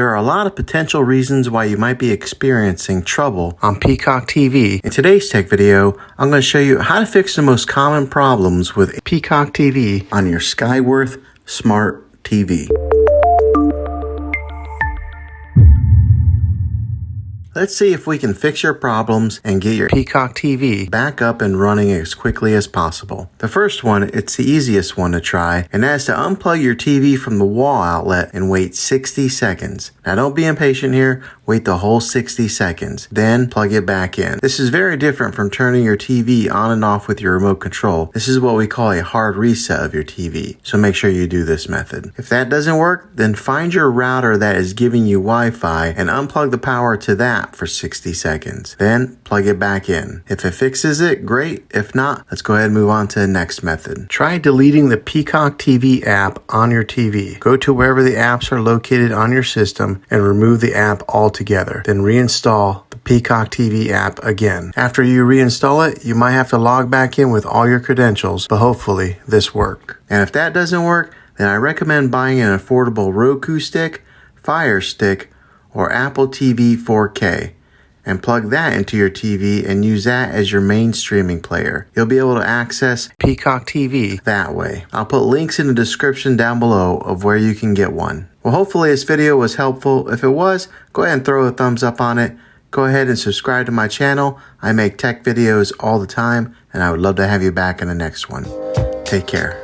There are a lot of potential reasons why you might be experiencing trouble on Peacock TV. In today's tech video, I'm going to show you how to fix the most common problems with Peacock TV on your Skyworth Smart TV. Let's see if we can fix your problems and get your Peacock TV back up and running as quickly as possible. The first one, it's the easiest one to try, and that's to unplug your TV from the wall outlet and wait 60 seconds. Now don't be impatient here, wait the whole 60 seconds, then plug it back in. This is very different from turning your TV on and off with your remote control. This is what we call a hard reset of your TV, so make sure you do this method. If that doesn't work, then find your router that is giving you Wi-Fi and unplug the power to that for 60 seconds. Then plug it back in. If it fixes it, great. If not, let's go ahead and move on to the next method. Try deleting the Peacock TV app on your TV. Go to wherever the apps are located on your system and remove the app altogether. Then reinstall the Peacock TV app again. After you reinstall it, you might have to log back in with all your credentials, but hopefully this works. And if that doesn't work, then I recommend buying an affordable Roku stick, Fire Stick, or Apple TV 4K and plug that into your TV and use that as your main streaming player. You'll be able to access Peacock TV that way. I'll put links in the description down below of where you can get one. Well, hopefully this video was helpful. If it was, go ahead and throw a thumbs up on it. Go ahead and subscribe to my channel. I make tech videos all the time, and I would love to have you back in the next one. Take care.